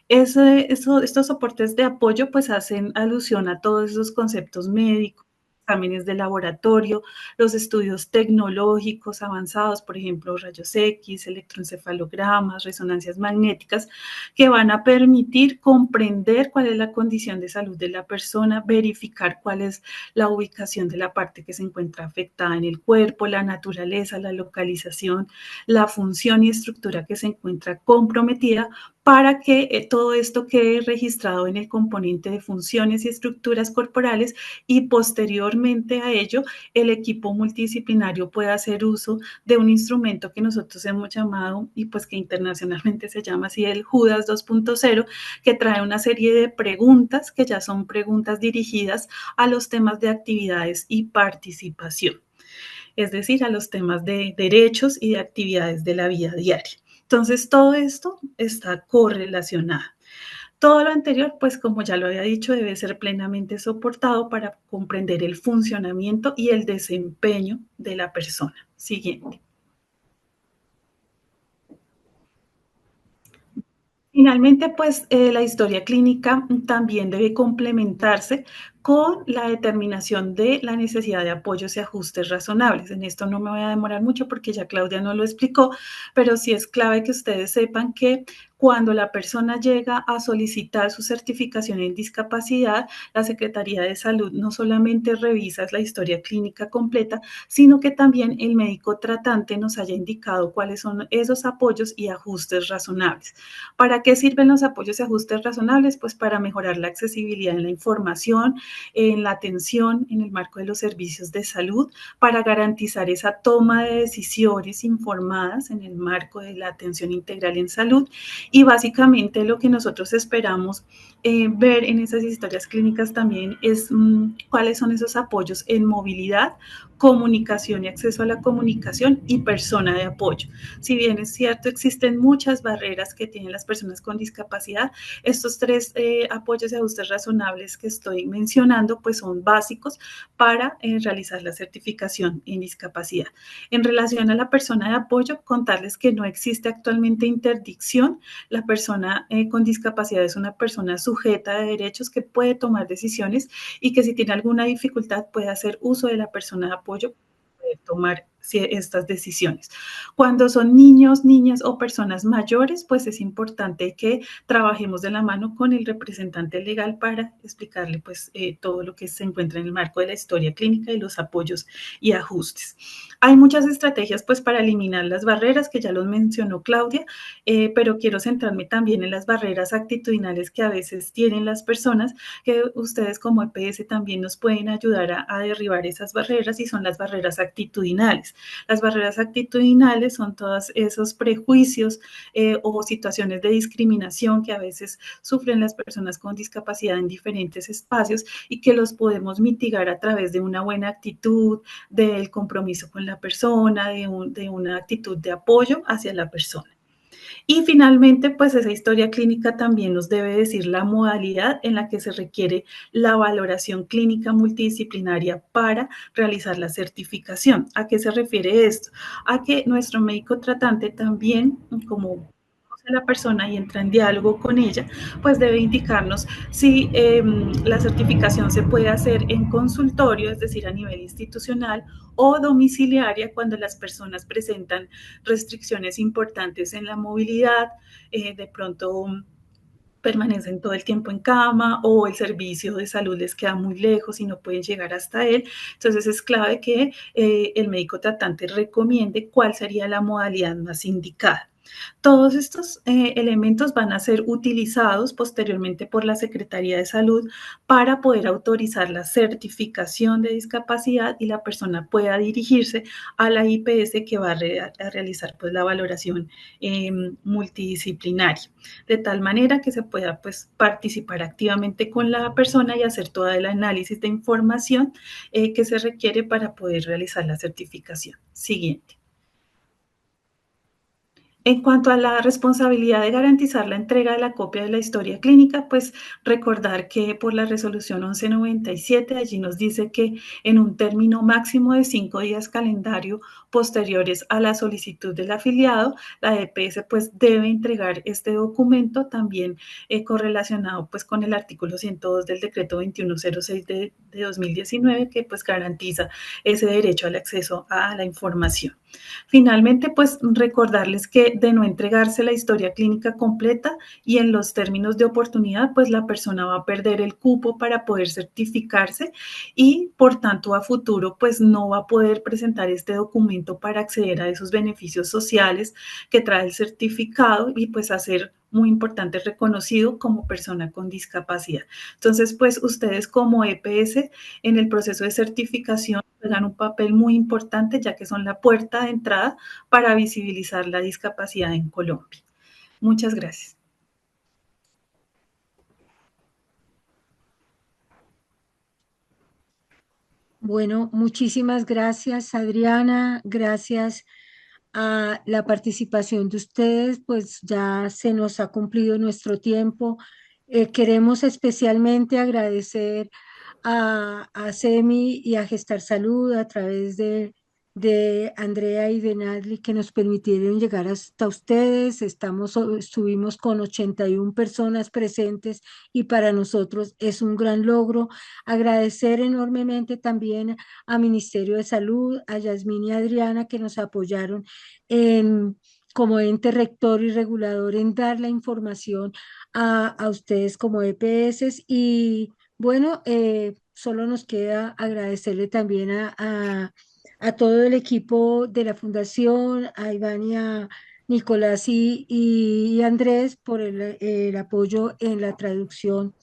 Estos soportes de apoyo pues hacen alusión a todos esos conceptos médicos, exámenes de laboratorio, los estudios tecnológicos avanzados, por ejemplo, rayos X, electroencefalogramas, resonancias magnéticas, que van a permitir comprender cuál es la condición de salud de la persona, verificar cuál es la ubicación de la parte que se encuentra afectada en el cuerpo, la naturaleza, la localización, la función y estructura que se encuentra comprometida, para que todo esto quede registrado en el componente de funciones y estructuras corporales y posteriormente a ello el equipo multidisciplinario pueda hacer uso de un instrumento que nosotros hemos llamado y pues que internacionalmente se llama así el Judas 2.0, que trae una serie de preguntas que ya son preguntas dirigidas a los temas de actividades y participación, es decir, a los temas de derechos y de actividades de la vida diaria. Entonces, todo esto está correlacionado. Todo lo anterior, pues como ya lo había dicho, debe ser plenamente soportado para comprender el funcionamiento y el desempeño de la persona. Siguiente. Finalmente, pues la historia clínica también debe complementarse con la determinación de la necesidad de apoyos y ajustes razonables. En esto no me voy a demorar mucho porque ya Claudia nos lo explicó, pero sí es clave que ustedes sepan que cuando la persona llega a solicitar su certificación en discapacidad, la Secretaría de Salud no solamente revisa la historia clínica completa, sino que también el médico tratante nos haya indicado cuáles son esos apoyos y ajustes razonables. ¿Para qué sirven los apoyos y ajustes razonables? Pues para mejorar la accesibilidad en la información, en la atención, en el marco de los servicios de salud, para garantizar esa toma de decisiones informadas en el marco de la atención integral en salud y básicamente lo que nosotros esperamos ver en esas historias clínicas también es cuáles son esos apoyos en movilidad, comunicación y acceso a la comunicación y persona de apoyo. Si bien es cierto, existen muchas barreras que tienen las personas con discapacidad, estos tres apoyos y ajustes razonables que estoy mencionando pues son básicos para realizar la certificación en discapacidad. En relación a la persona de apoyo, contarles que no existe actualmente interdicción. La persona con discapacidad es una persona sujeta de derechos que puede tomar decisiones y que si tiene alguna dificultad puede hacer uso de la persona de apoyo para poder tomar estas decisiones. Cuando son niños, niñas o personas mayores, pues es importante que trabajemos de la mano con el representante legal para explicarle pues todo lo que se encuentra en el marco de la historia clínica y los apoyos y ajustes. Hay muchas estrategias pues para eliminar las barreras que ya los mencionó Claudia, pero quiero centrarme también en las barreras actitudinales que a veces tienen las personas, que ustedes como EPS también nos pueden ayudar a derribar esas barreras y son las barreras actitudinales. Las barreras actitudinales son todos esos prejuicios o situaciones de discriminación que a veces sufren las personas con discapacidad en diferentes espacios y que los podemos mitigar a través de una buena actitud, del compromiso con la persona, de una actitud de apoyo hacia la persona. Y finalmente, pues esa historia clínica también nos debe decir la modalidad en la que se requiere la valoración clínica multidisciplinaria para realizar la certificación. ¿A qué se refiere esto? A que nuestro médico tratante también, como a la persona y entra en diálogo con ella, pues debe indicarnos si la certificación se puede hacer en consultorio, es decir, a nivel institucional, o domiciliaria cuando las personas presentan restricciones importantes en la movilidad, de pronto permanecen todo el tiempo en cama o el servicio de salud les queda muy lejos y no pueden llegar hasta él. Entonces es clave que el médico tratante recomiende cuál sería la modalidad más indicada. Todos estos elementos van a ser utilizados posteriormente por la Secretaría de Salud para poder autorizar la certificación de discapacidad y la persona pueda dirigirse a la IPS que va a realizar pues, la valoración multidisciplinaria, de tal manera que se pueda pues, participar activamente con la persona y hacer todo el análisis de información que se requiere para poder realizar la certificación. Siguiente. En cuanto a la responsabilidad de garantizar la entrega de la copia de la historia clínica, pues recordar que por la resolución 1197 allí nos dice que en un término máximo de 5 días calendario posteriores a la solicitud del afiliado, la EPS pues debe entregar este documento también correlacionado pues con el artículo 102 del decreto 2106 de 2019 que pues garantiza ese derecho al acceso a la información. Finalmente, pues recordarles que de no entregarse la historia clínica completa y en los términos de oportunidad, pues la persona va a perder el cupo para poder certificarse y por tanto a futuro pues no va a poder presentar este documento para acceder a esos beneficios sociales que trae el certificado y pues hacer muy importante reconocido como persona con discapacidad. Entonces, pues ustedes como EPS en el proceso de certificación juegan un papel muy importante ya que son la puerta de entrada para visibilizar la discapacidad en Colombia. Muchas gracias. Bueno, muchísimas gracias, Adriana. Gracias a la participación de ustedes, pues ya se nos ha cumplido nuestro tiempo. Queremos especialmente agradecer a SEMI y a Gestar Salud a través de Andrea y de Nadly que nos permitieron llegar hasta ustedes. Estuvimos con 81 personas presentes y para nosotros es un gran logro. Agradecer enormemente también a Ministerio de Salud, a Yasmín y a Adriana que nos apoyaron en, como ente rector y regulador en dar la información a ustedes como EPS y bueno, solo nos queda agradecerle también a todo el equipo de la Fundación, a Iván y a Nicolás y Andrés por el apoyo en la traducción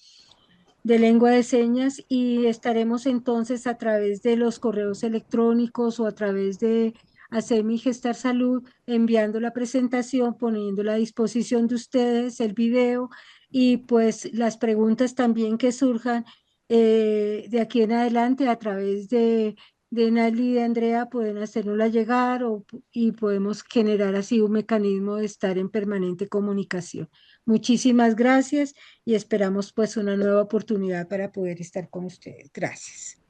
de lengua de señas y estaremos entonces a través de los correos electrónicos o a través de Hacemi Gestar Salud enviando la presentación, poniéndola a disposición de ustedes, el video y pues las preguntas también que surjan de aquí en adelante a través de Nali y de Andrea pueden hacérnosla llegar y podemos generar así un mecanismo de estar en permanente comunicación. Muchísimas gracias y esperamos pues una nueva oportunidad para poder estar con ustedes. Gracias.